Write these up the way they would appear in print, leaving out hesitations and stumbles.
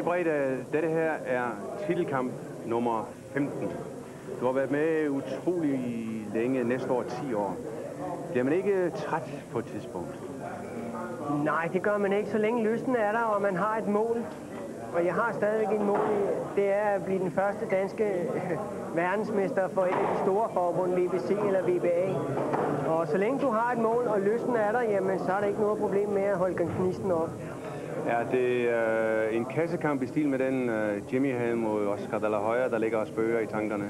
Marie-Bredde, dette her er titelkamp nummer 15. Du har været med utrolig længe, næste år 10 år. Bliver man ikke træt på et tidspunkt? Nej, det gør man ikke, så længe lysten er der, og man har et mål. Og jeg har stadigvæk et mål, det er at blive den første danske verdensmester for et af de store forbund, VBC eller VBA. Og så længe du har et mål, og lysten er der, jamen, så er der ikke noget problem med at holde gnisten op. Er det en kassekamp i stil med den Jimmy havde mod Oscar de la Hoya, der ligger og spøger i tankerne?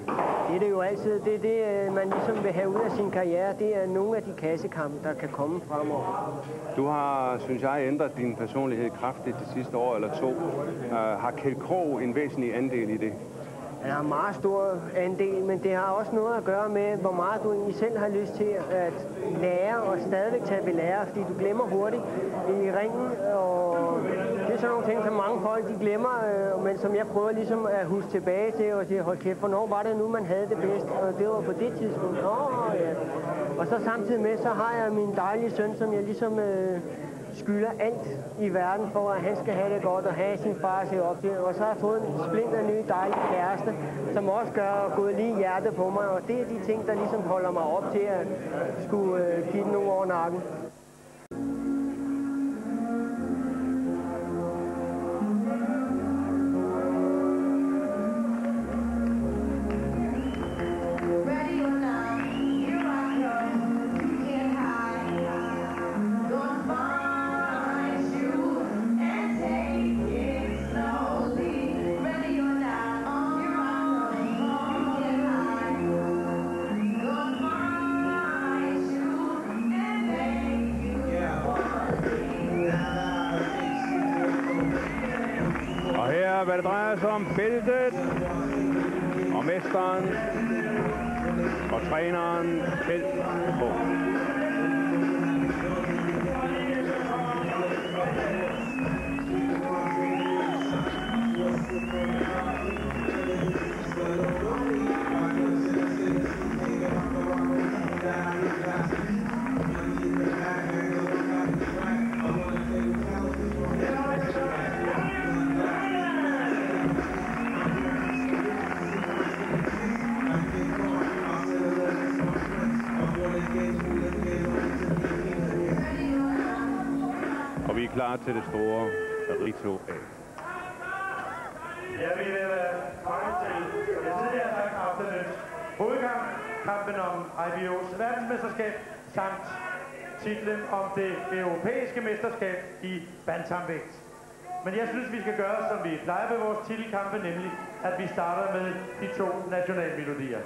Det er det jo altid. Det er det, man ligesom vil have ud af sin karriere. Det er nogle af de kassekampe, der kan komme fremover. Du har, synes jeg, ændret din personlighed kraftigt det sidste år eller to. Har Kjeld Krog en væsentlig andel i det? Han har en meget stor andel, men det har også noget at gøre med, hvor meget du egentlig selv har lyst til at lære og stadigvæk tage ved lære, fordi du glemmer hurtigt i ringen, og det er sådan nogle ting, som mange folk de glemmer, men som jeg prøver ligesom at huske tilbage til og sige, hold kæft, hvornår var det nu, man havde det bedst, og det var på det tidspunkt. Ja. Og så samtidig med, så har jeg min dejlige søn, som jeg ligesom skylder alt i verden for, at han skal have det godt og have sin far at se op til. Og så har jeg fået en splinter ny dejlig kæreste, som også gør gået lige hjertet på mig. Og det er de ting, der ligesom holder mig op til at skulle give den nogle over nakken. Hvad det drejer sig om bæltet, og mesteren, og træneren, Kjeld Krog. Og vi er klar til det store ritual. Ja, vi vil være mange til. Jeg tidligere har sagt aftenens hovedkamp, kampen om IBO's verdensmesterskab, samt titlen om det europæiske mesterskab i bantamvægt. Men jeg synes, vi skal gøre, som vi plejer ved vores titelkampe, nemlig at vi starter med de 2 nationalmelodier.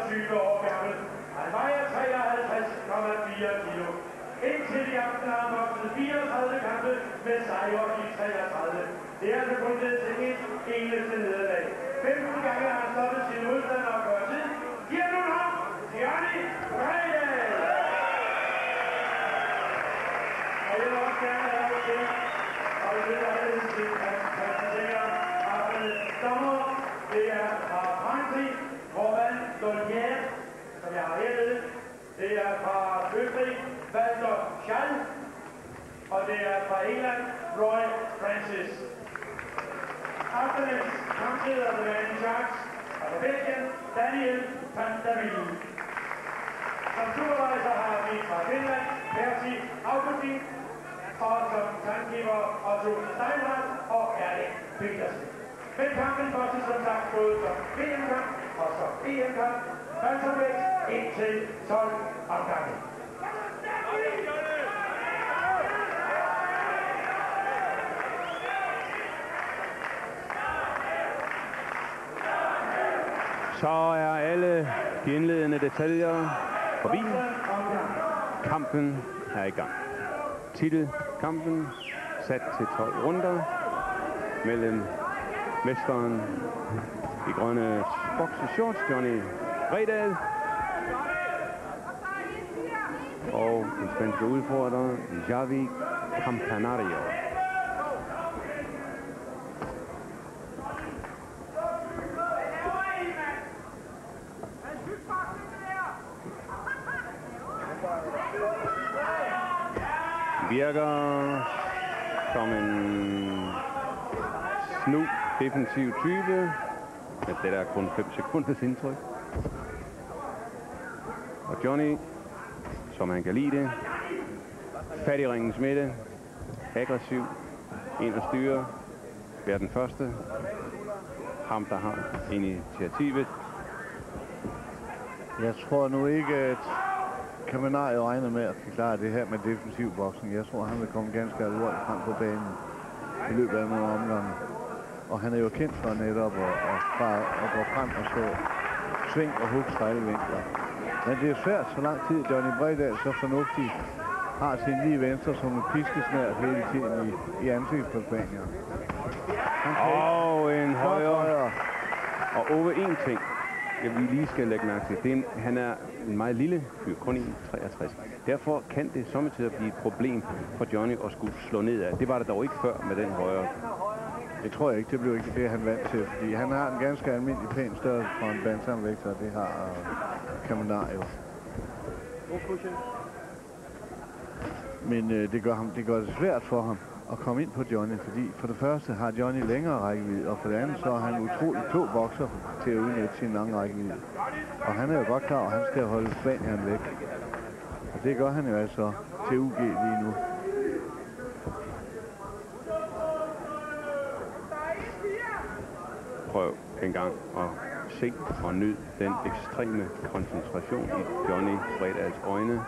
28 år gammel. Han vejer 53,4 kilo. Indtil i aften har han vokset 34 kampe med sejre i 33. Det er altså kun ned til et eneste nederlag. 15 gange har han stoppet sine modstandere og kørt tid. Giver nu ham, Johnny Bredahl! Og jeg vil også gerne have lov til, og jeg vil allerede til at præsentere aftenens dommer. Det er fra Frankrig, Romain Dolnier, som jeg har herved. Det er fra Østrig, Walter Schall, og det er fra England, Roy Francis. Aftenens kampleder er Van Jacques, og fra Belgien, Daniel van der Wiel. Som supervisor har vi fra Finland, Percy Augustin, og som timekeeper Otto Steinhardt og Erling Petersen. Men kampen vokser som sagt både som VM-kamp og som EM-kamp, bantamvægt indtil 12 omgange. Så er alle de indledende detaljer forbi. Kampen er i gang. Titelkampen sat til 12 runder mellem mesteren i grønne boxershorts, Johnny Bredahl, og den spanske udfordrer, Javi Campanario. Virker som en snu, defensiv type. Men det der er kun 5 sekunders indtryk. Og Johnny, som han kan lide det, fat i ringens midte, aggressiv, ind og styre, være den første. Ham, der har initiativet. Jeg tror nu ikke, at Campanario regner med at klare det her med defensiv boksning. Jeg tror, han vil komme ganske alvorligt frem på banen i løbet af nogle omgange. Og han er jo kendt for netop at gå frem og slå sving og hug stejlevinkler. Men det er svært, så lang tid Johnny Bredahl så fornuftigt har sin lige venstre som en piskesnært hele tiden i ansigtsforspændinger. Og en højre. Og over en ting, vi lige skal lægge mærke til, han er en meget lille fyr, kun 1,63. Derfor kan det sommetider blive et problem for Johnny at skulle slå nedad. Det var det dog ikke før med den højre. Det tror jeg ikke, det blev ikke det, han vandt til, fordi han har en ganske almindelig pæn størrelse for en bantamvægter, og det har Campanario. Men det gør det svært for ham at komme ind på Johnny, fordi for det første har Johnny længere rækkevidde, og for det andet så er han utrolig klog bokser til at udnytte sin lange rækkevidde. Og han er jo godt klar, at han skal holde spanieren væk. Og det gør han jo altså til UG lige nu. Prøv en gang at se og nyd den ekstreme koncentration i Johnny Bredahls øjne.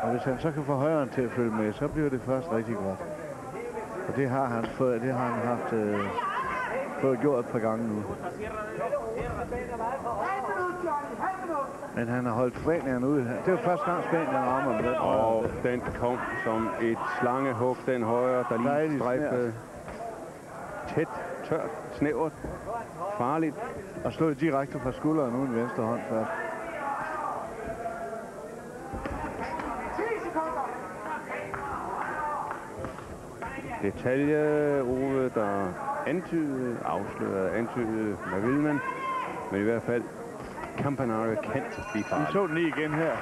Og hvis han så kan få højren til at følge med, så bliver det først rigtig godt. Og det har han fået gjort et par gange nu. Men han har holdt Spanieren ud. Det var første gang Spanien rammer med den. Og den kom som et slangehug, den højre, der lige strejfede. Tæt, tørt, snævert, farligt. Og slået direkte fra skulderen uden venstre hånd først. Detalje, Ove, der antydede, hvad vil man? Men i hvert fald, Campanario kan blive farlig. Vi så den lige igen her.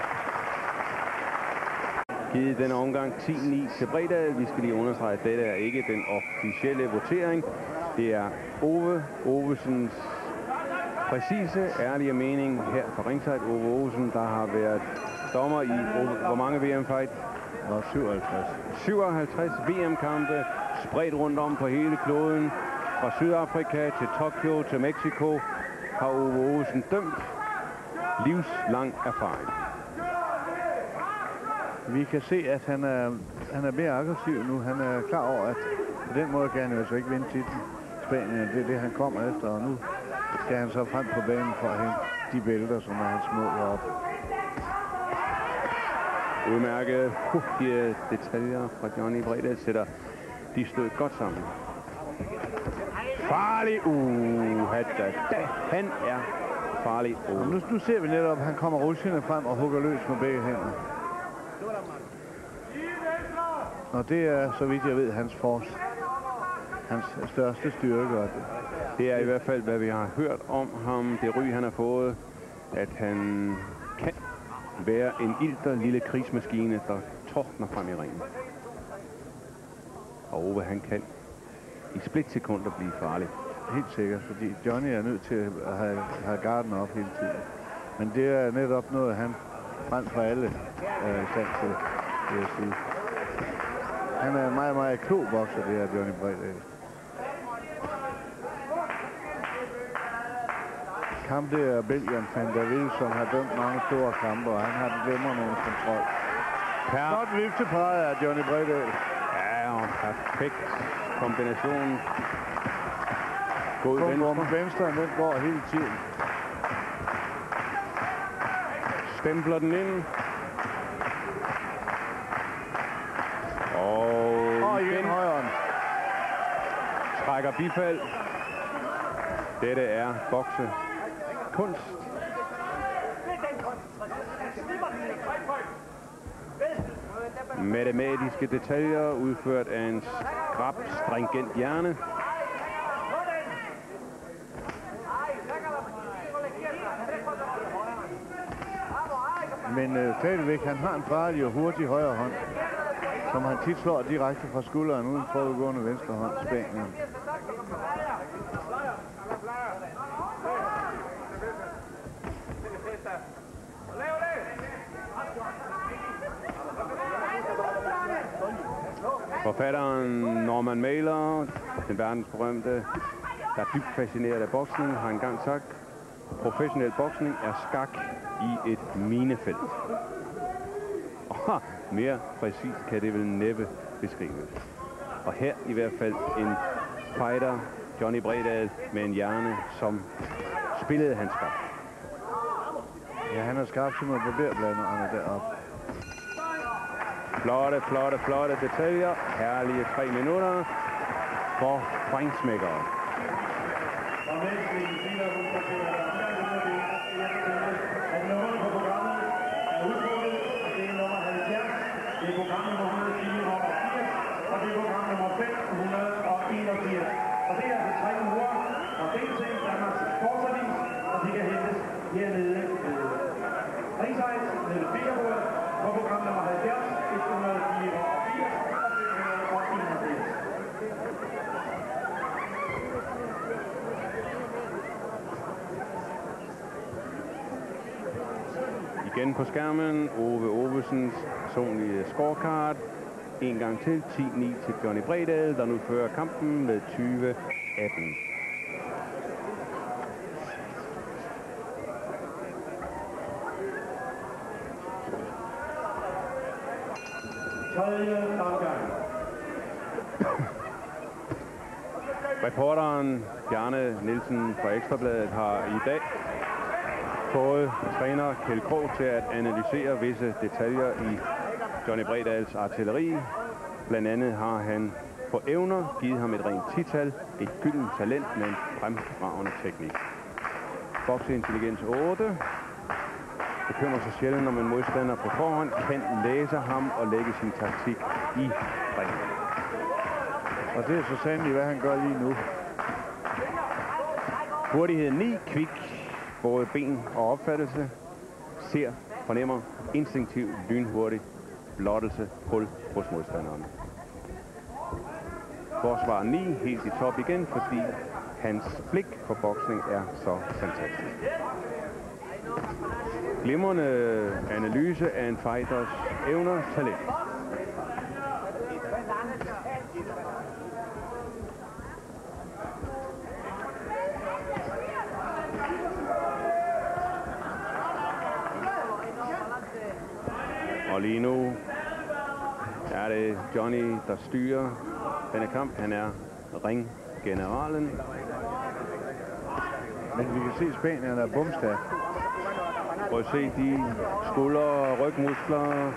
Givet denne omgang 10-9 til Bredahl. Vi skal lige understrege, at dette er ikke den officielle votering. Det er Ovesens præcise, ærlige mening her fra ringside. Ove Ovesen, der har været dommer i hvor mange VM-fight? 57 VM-kampe, spredt rundt om på hele kloden. Fra Sydafrika til Tokyo til Mexico har Ove Ovesen dømt. Livslang erfaring. Vi kan se, at han er mere aggressiv nu. Han er klar over, at på den måde kan han jo altså ikke vinde titlen. Spanien. Det er det, han kommer efter, og nu skal han så frem på banen for at hente de bælter, som er hans mål heroppe. Udmærket hurtige detaljer fra Johnny Bredal sætter de stød godt sammen. Farlig. Han er farlig. Nu ser vi netop, at han kommer rushende frem og hugger løs med begge hænder. Og det er, så vidt jeg ved, hans største styrke. Det er i hvert fald, hvad vi har hørt om ham. Det ry, han har fået, at han kan være en ilter lille krigsmaskine, der tordner frem i ringen. Og Ove, han kan i splitsekunder blive farlig. Helt sikkert, fordi Johnny er nødt til at have garden op hele tiden. Men det er netop noget, han frem for alle er i stand til, vil jeg sige. Han er en meget, meget klog bokser, det her Johnny Bredal. Kamp det er Belgien van der Wiel, som har dømt mange store kampe, og han har den glemrende kontrol. Godt vifteparade af Johnny Bredal. Ja, og perfekt kombination. God venstre, den går hele tiden. Stempler den ind. Og igen højre. Trækker bifald. Dette er bokse kunst. Matematiske detaljer udført af en skrap, stringent hjerne. Men stadigvæk, han har en farlig og hurtig højre hånd, som han tit slår direkte fra skulderen uden forudgående venstre hånd, Spanien. Forfatteren Norman Mailer, den verdensberømte, der er dybt fascineret af boksning, har engang sagt, professionel boksning er skak i et minefelt. Og mere præcist kan det vel næppe beskrives. Og her i hvert fald en fighter, Johnny Bredal, med en hjerne, som spillede hans skarp. Ja, han er skarp som en barberbladerne deroppe. Flotte detaljer. Herlige 3 minutter for Freinsmækkere. Igen på skærmen, Ove Ovesens personlige scorecard. En gang til, 10-9 til Johnny Bredal, der nu fører kampen med 20-18. Reporteren Bjarne Nielsen fra Ekstrabladet har i dag fået træner Kjeld Krog til at analysere visse detaljer i Johnny Bredals artilleri. Blandt andet har han på evner givet ham et rent 10-tal, et gyldent talent med en fremragende teknik. Bokseintelligens 8. Bekymrer sig sjældent, når man modstander på forhånd kan læse ham og lægge sin taktik i ringen. Og det er så sandelig, hvad han gør lige nu. Hurtighed 9, kvik. Både ben og opfattelse, ser, fornemmer, instinktiv, lynhurtig, blottelse, hul hos modstanderen. Forsvar 9, helt i top igen, fordi hans blik for boksning er så fantastisk. Glimrende analyse af en fighters evner, talent. Og lige nu er det Johnny, der styrer denne kamp. Han er generalen. Men vi kan se, at Spanierne er bumstærk. Prøv at se de skulder og rygmuskler.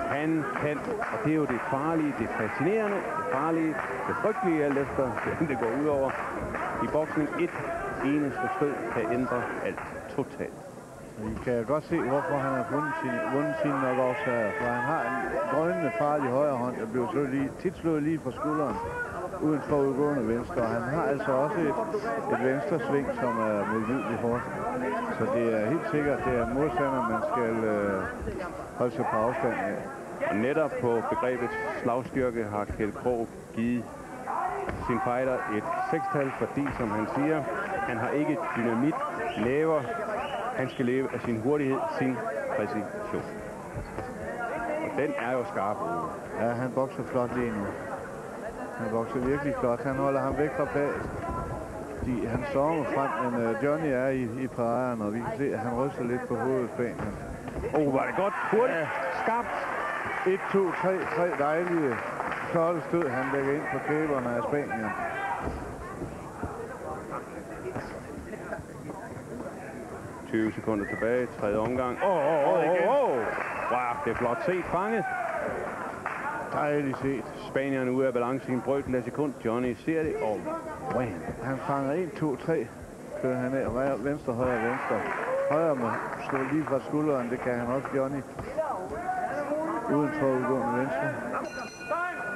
Han kan, og det er jo det farlige, det fascinerende, det farlige, det frygtelige, alt efter hvordan det går ud over. I boksning et eneste stød kan ændre alt totalt. Vi kan godt se, hvorfor han har vundet sin knockouts-sejr. For han har en drønende farlig højre hånd, der bliver tit slået lige fra skulderen, uden for udgående venstre. Og han har altså også et venstre sving, som er modbydeligt hårdt. Så det er helt sikkert, det er en modstander, man skal holde sig på afstand af. Og netop på begrebet slagstyrke har Kjeld Krog givet sin fighter et 6-tal, fordi, som han siger, han har ikke dynamit, laver. Han skal leve af sin hurtighed, sin præcision. Og den er jo skarp. Ja, han bokser flot lige nu. Han bokser virkelig flot. Han holder ham væk fra badet. Han stormer frem, men Johnny er i pareren, og vi kan se, at han ryster lidt på hovedet Spanien. Var det godt. Hurtigt. Ja. Skarpt. 1, 2, 3 dejlige flotte stød, han lægger ind på kæberne af Spanien. Sekunder tilbage, tredje omgang. Wow, det er flot set, fanget. Dejligt set. Spanierne ude af balance i en brøkdel af sekund. Johnny ser det, og han fanger 1, 2, 3. Kører han af. Venstre, højre, venstre. Højre må slå lige fra skulderen, det kan han også, Johnny. Uden for udgående venstre.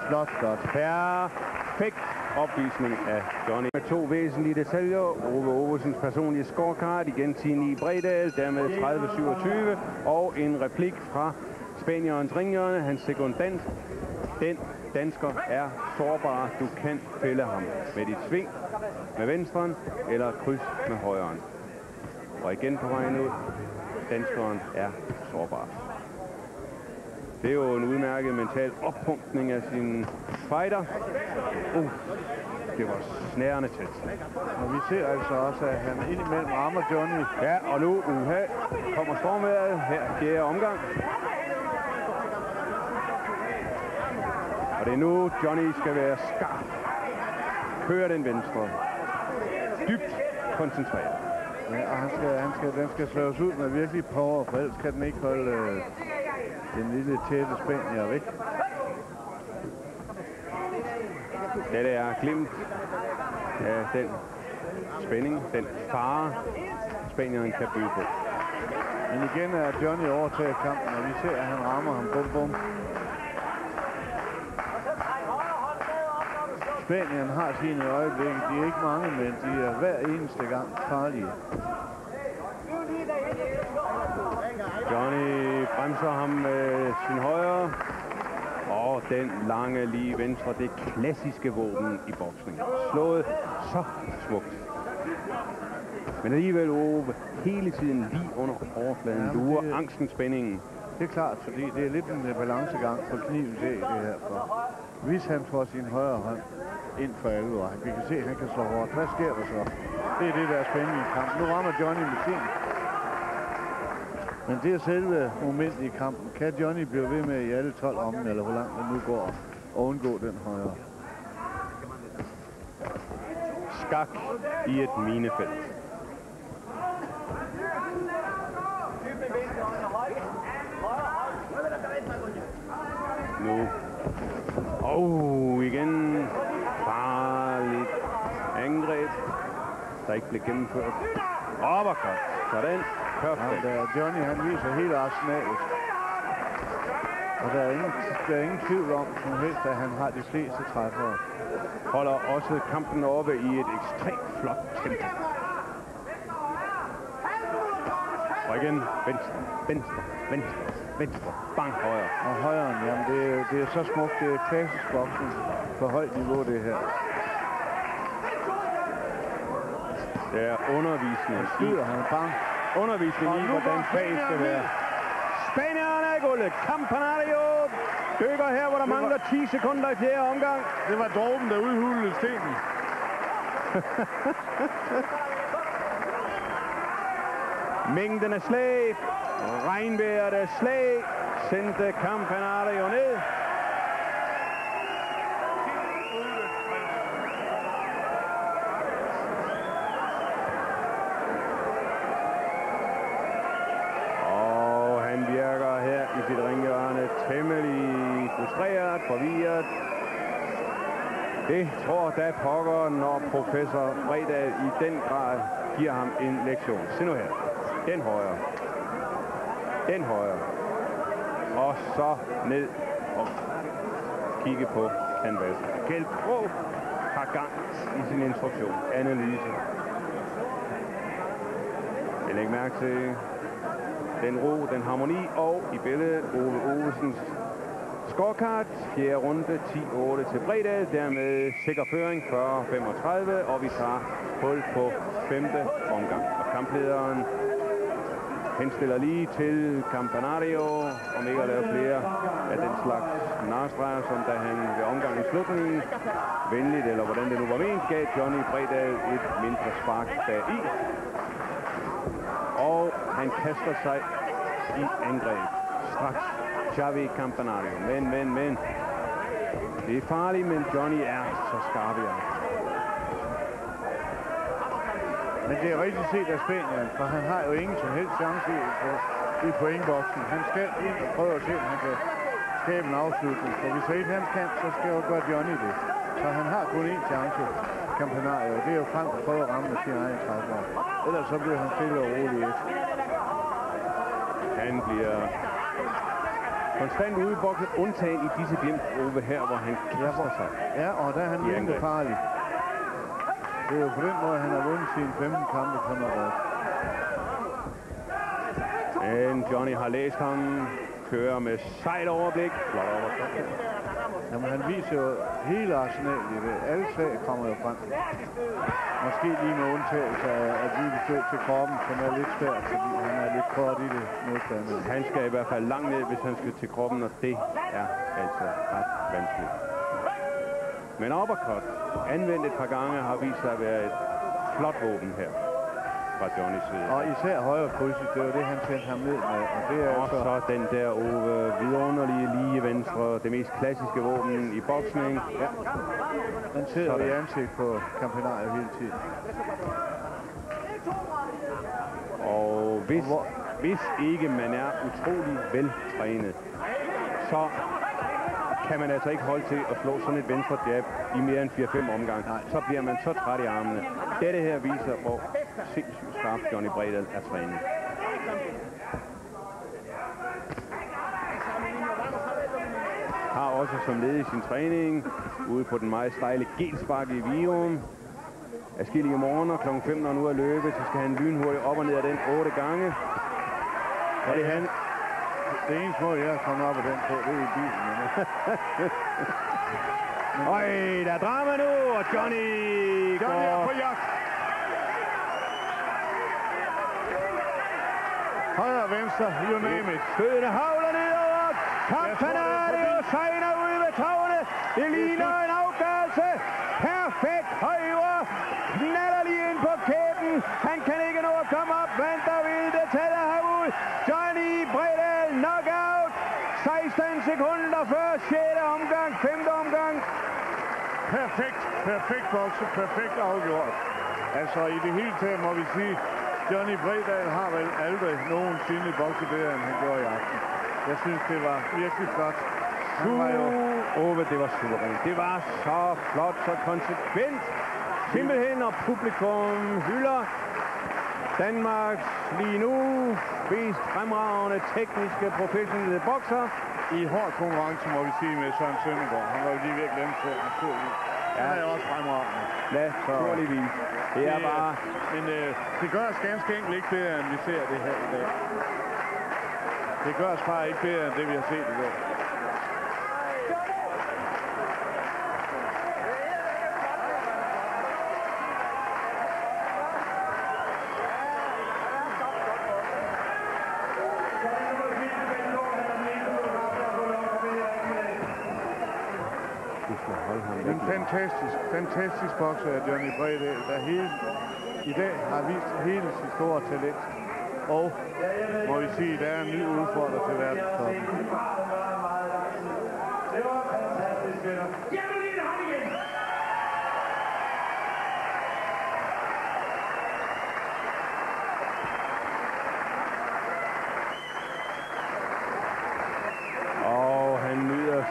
Flot. Perfekt opvisning af Johnny. Med to væsentlige detaljer. Ove Ovesens personlige scorecard. Igen 10-9 Bredal. Dermed 30-27. Og en replik fra Spanierens ringhjørne. Hans sekundant. Den dansker er sårbar. Du kan fælde ham med dit sving med venstren eller kryds med højren. Og igen på vejen ud. Danskeren er sårbar. Det er jo en udmærket mental oppumpning af sin fighter. Det var snærende tæt. Og vi ser altså også, at han indimellem rammer Johnny. Ja, og nu kommer stormværet her, fjerde omgang. Og det er nu, Johnny skal være skarp. Køre den venstre. Dybt koncentreret. Ja, og den skal slås ud med virkelig power, for ellers kan den ikke holde den lille tætte spanier væk. Det er glimt af den spænding, den fare, spanieren kan byde på. Men igen er Johnny overtaget kampen, og vi ser, at han rammer ham. Bum. Spanien har sine øjeblikke. De er ikke mange, men de er hver eneste gang farlige. Johnny bremser ham med sin højre. Og den lange lige venstre, det klassiske våben i boksning. Slået så smukt. Men alligevel Ove hele tiden lige under overfladen lurer angsten, spændingen. Det er klart, fordi det er lidt en balancegang på knivens æg, det her. For hvis han får sin højre hånd ind for alvor, vi kan se, at han kan slå hårdt. Hvad sker der så? Det er det, der er spændende i kampen. Nu rammer Johnny med sin. Men det er selve momentet i kampen. Kan Johnny blive ved med i alle 12 ommen, eller hvor langt det nu går, og undgå den højre? Skak i et minefelt. Nu. Igen. Farligt angreb, der ikke blev gennemført. Overcut. Sådan. Perfekt. Ja, Johnny, han viser hele arsenalet. Og der er ingen tvivl om, som helst, at han har de fleste træffere. Holder også kampen oppe i et ekstremt flot tempo. Og igen, venstre, bang, højre. Og højren, jamen det er så smukt, det er klassisk boksning på højt niveau, det her. Det er undervisning. Skyder han, bang. Undervisning i, hvordan fag skal være. Spanierne er i gulvet. Campanario dykker her, hvor der mangler 10 sekunder i fjerde omgang. Det var dråben, der udhulede stenen. Mængden af slag, regnvejret af slag, sendte Campanario ned. frustreret, forvirret. Det tror da pokker, når professor Bredal i den grad giver ham en lektion. Se nu her. Den højre. Den højre. Og så ned og kigge på canvas. Kjeld Krogh har gang i sin instruktion. Analyse. Jeg lægger mærke til den ro, den harmoni, og i billedet Ove Ovesens scorecard. 4. runde, 10-8 til Bredal. Dermed sikker føring 40-35, og vi tager hul på 5. omgang. Og kamplederen henstiller lige til Campanario, om ikke at lave flere af den slags narstreger, som da han ved omgang i slutningen venligt, eller hvordan det nu var ment, gav Johnny Bredal et mindre spark bagi. Og han kaster sig i angreb straks. Xavi Campanario. Men. Det er farligt, men Johnny er så skarp i aften. Men det er rigtig set af Spanien, for han har jo ingen som helst chance i pointboksen. Han skal ind og prøve at se, om han kan skabe en afslutning. For hvis han ikke han kan, så skal jo gøre Johnny det. Så han har kun én chance, Campanario. Det er jo frem at prøve at ramme med sin egen træffer. Ellers så bliver han stille og rolig efter. Han bliver konstant ude i boksen, undtagen i disse glimt Ove her, hvor han kaster sig. Ja, og der er han virkelig farlig. Det er jo på den måde, han har vundet sine 15 kampe på noget. Men Johnny har læst ham, kører med sejt overblik. Flot overtræk. Jamen, han viser jo hele arsenalet i det. Alle slag kommer jo frem. Måske lige med undtagelse af at vi besøg til kroppen, som er lidt svært, fordi han er lidt kort i det modstandende. Han skal i hvert fald langt ned, hvis han skal til kroppen, og det er altså ret vanskeligt. Men uppercut, anvendt et par gange, har vist sig at være et flot våben her fra Johnnys side. Og især højre krydset, det var det, han sendte ham ned med. Og det er og så den der Ove vidunderlige lige venstre, det mest klassiske våben i boksning. Ja. Han sidder i ansigt på Campanario hele tiden. Og hvis ikke man er utrolig veltrænet, så kan man altså ikke holde til at slå sådan et venstre jab i mere end 4-5 omgang. Så bliver man så træt i armene. Dette her viser, hvor sindssygt skarp Johnny Bredal er trænet. Har også som led i sin træning ude på den meget stejle gelspark i Virum. Adskillige morgener kl. 5, når nu er løbet, så skal han lynhurtigt op og ned af den 8 gange. Og det er han. Det eneste måde, jeg er kommet op af den på, det er i bilen. Øj, der er drama nu, og Johnny er på jagt. Højre og venstre, you name it. Skødene havler nedover. Campanario sejner ude ved tavle. Det ligner en afgørelse. Perfekt højre. Knaller lige ind på kæben. Han kan ikke nå at komme op. Venter vil det tæller herud. Johnny Bredal knockout. 16 sekunder før 6. omgang, 5. omgang. Perfekt bokse, perfekt afgjort. Altså i det hele taget må vi sige, Johnny Bredal har vel aldrig nogensinde bokset bedre, end han gjorde i aften. Jeg synes, det var virkelig flot. Ove, det var suverænt. Det var så flot, så konsekvent. Simpelthen, og publikum hylder Danmarks lige nu mest fremragende tekniske professionelle bokser. I hård konkurrence, må vi sige, med Søren Søndergaard. Han var jo lige ved at glemme sig, naturligvis. Han er jo også fremragende. Naturligvis. Det er bare... Men det gør os ganske enkelt ikke bedre, end vi ser det her i dag. Det gør os bare ikke bedre, end det vi har set i dag. En fantastisk bokser af Johnny Bredal, der i dag har vist hele sit store talent. Og må vi sige, der er en ny udfordrer til verdenstoppen. Det var fantastisk, venner.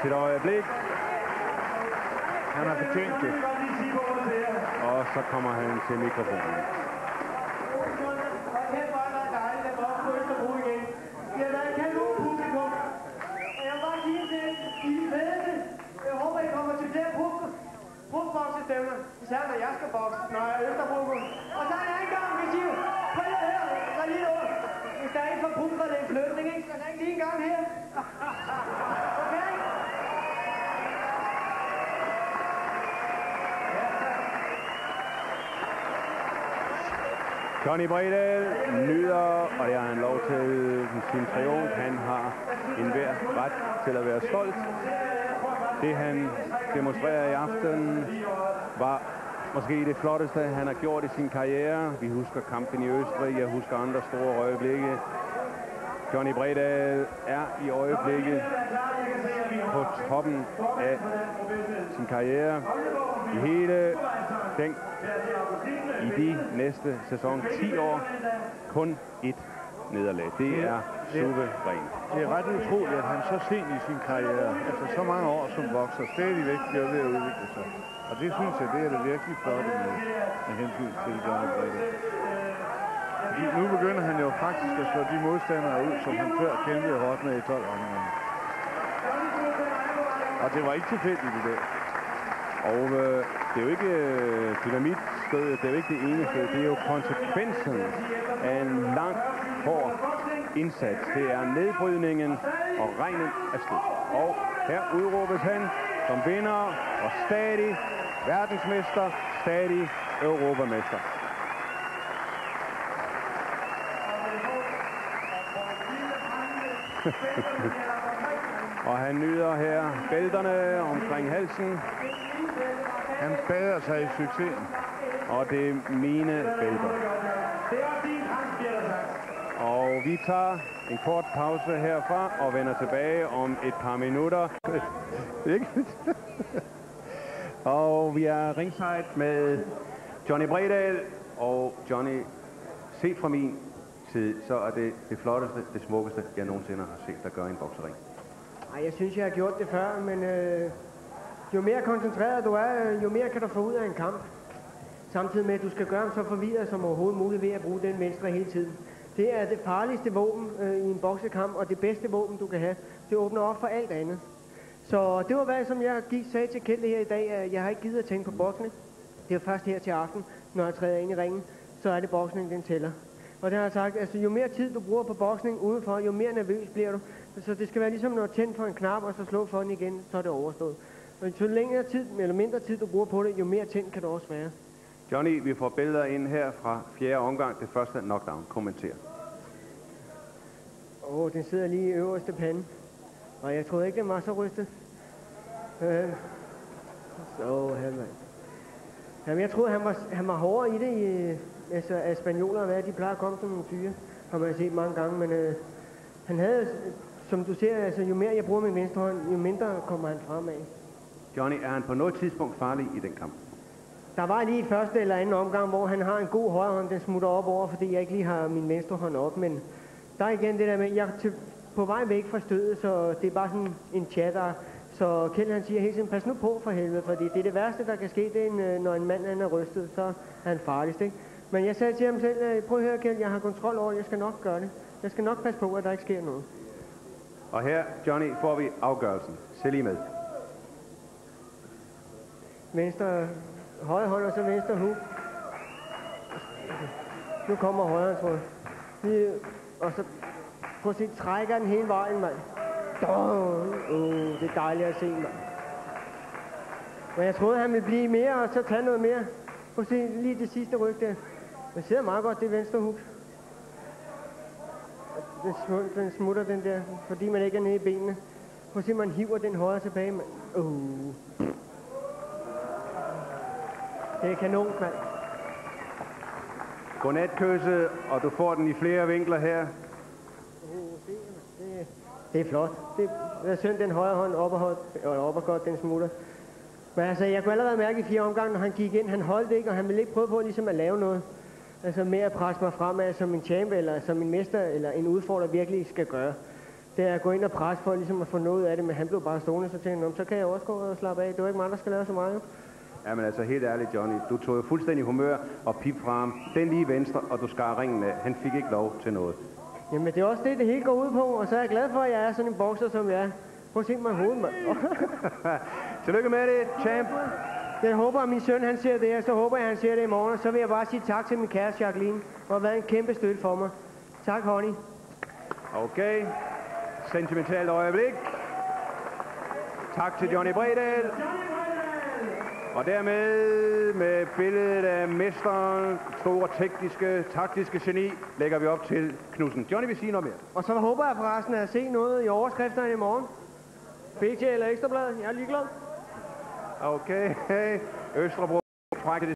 sit øjeblik. Han har fortjent det. Og så kommer han til mikrofonen. Jeg håber, I kommer til flere brugboksestævner, især når jeg skal bokse, når jeg er Østerbruger. Og så en anden gang, hvis I jo, prøv lige at høre, så lige over. Hvis der er en for brug for den flytning, ikke? Så er der ikke lige en gang her. Okay? Johnny Bredahl nyder, og det har han lov til sin triumf. Han har enhver ret til at være stolt. Det han demonstrerer i aften var måske det flotteste, han har gjort i sin karriere. Vi husker kampen i Østrig, jeg husker andre store øjeblikke. Johnny Bredahl er i øjeblikket på toppen af sin karriere. I hele den, i de næste sæson 10 år, kun et nederlag. Det er suverænt. Det er ret utroligt, at han så sent i sin karriere, altså så mange år som bokser, stadigvæk bliver ved at udvikle sig. Og det synes jeg, det er det virkelig flotte med hensyn til Johnny Bredahl. Fordi nu begynder han jo faktisk at slå de modstandere ud, som han før kæmpede hårdt med i 12 omgange. Og det var ikke tilfældigt i dag. Og det er jo ikke dynamitstødet, det er jo ikke det eneste, det er jo konsekvensen af en lang, hård indsats. Det er nedbrydningen og regnen af stød. Og her udråbes han som vinder og stadig verdensmester, stadig europamester. Og han nyder her bælterne omkring halsen. Han bader sig i succesen. Og det er mine bælter. Og vi tager en kort pause herfra og vender tilbage om et par minutter. Og vi er ringside med Johnny Bredahl. Og Johnny, set fra min side, så er det det flotteste, det smukkeste, jeg nogensinde har set, der gør en boksering. Ej, jeg synes, jeg har gjort det før, men jo mere koncentreret du er, jo mere kan du få ud af en kamp. Samtidig med, at du skal gøre så forvirret som overhovedet muligt ved at bruge den venstre hele tiden. Det er det farligste våben i en boksekamp, og det bedste våben, du kan have. Det åbner op for alt andet. Så det var hvad, som jeg sagde til Kjeld her i dag, at jeg har ikke givet at tænke på boksning. Det er først her til aften, når jeg træder ind i ringen, så er det boksning, den tæller. Og det har jeg sagt, altså jo mere tid du bruger på boksning udenfor, jo mere nervøs bliver du. Så det skal være ligesom når du tænder for en knap, og så slå for den igen, så er det overstået. Og jo længere tid, eller mindre tid du bruger på det, jo mere tændt kan det også være. Johnny, vi får billeder ind her fra 4. omgang, det første knockdown. Kommenter. Den sidder lige i øverste pande. Og jeg troede ikke, den var så rystet. Jamen, jeg troede, han var hårdere i det, altså af spanioler, hvad de plejer at komme som nogle fyre. Har man set mange gange, men han havde, som du ser, altså jo mere jeg bruger min venstre hånd, jo mindre kommer han fremad. Johnny, er han på noget tidspunkt farlig i den kamp? Der var lige første eller anden omgang, hvor han har en god højre hånd, den smutter op over, fordi jeg ikke lige har min venstre hånd op, men der er igen det der med, jeg er på vej væk fra stødet, så det er bare sådan en chatter. Så Kjeld han siger hele tiden, pas nu på for helvede, fordi det er det værste, der kan ske, det er, når en mand er rystet, så er han farligst, ikke? Men jeg sagde til ham selv, prøv at høre Kjeld, jeg har kontrol over det, jeg skal nok gøre det. Jeg skal nok passe på, at der ikke sker noget. Og her, Johnny, får vi afgørelsen. Se lige med. Venstre, højre hånd og så venstre hug. Nu kommer højre, tror jeg. Og så prøv at se, trækker den hele vejen, mand. Det er dejligt at se, mand. Men jeg troede, han ville blive mere, og så tage noget mere. Prøv at se lige det sidste ryg der. Det sidder meget godt, det venstre hug. Den smutter den der, fordi man ikke er nede i benene. Prøv at se, man hiver den højre tilbage, mand. Det er kanon, mand. Godnatkysse, og du får den i flere vinkler her. Det er flot. Det er synd, den højre hånd op og godt, den smutter. Men altså, jeg kunne allerede mærke i 4 omgange, når han gik ind, han holdt ikke, og han ville ikke prøve på ligesom at lave noget. Altså med at presse mig fremad som en champ, eller som en mester, eller en udfordrer virkelig skal gøre. det er at gå ind og presse for ligesom at få noget af det, men han blev bare stående, så tænkte jeg, så kan jeg også gå og slappe af. Det var ikke mig, der skal lave så meget. Jamen altså, helt ærligt, Johnny. Du tog jo fuldstændig humør og pip fra ham. Den lige venstre, og du skar ringen af. Han fik ikke lov til noget. Jamen, det er også det hele går ud på, og så er jeg glad for, at jeg er sådan en bokser, som jeg er. Prøv at se mig i hovedet, mand. Tillykke med det, champ. Jeg håber, at min søn han ser det, og så håber jeg, at han ser det i morgen. Og så vil jeg bare sige tak til min kæreste, Jacqueline, og har været en kæmpe støtte for mig. Tak, Honey. Okay. Sentimentalt øjeblik. Tak til Johnny Bredal. Og dermed med billedet af mesteren, store tekniske, taktiske geni, lægger vi op til Knudsen. Johnny vil sige noget mere. Og så håber jeg forresten at se noget i overskrifterne i morgen. BT eller Ekstrabladet, jeg er ligeglad. Okay. Østerbro trækker det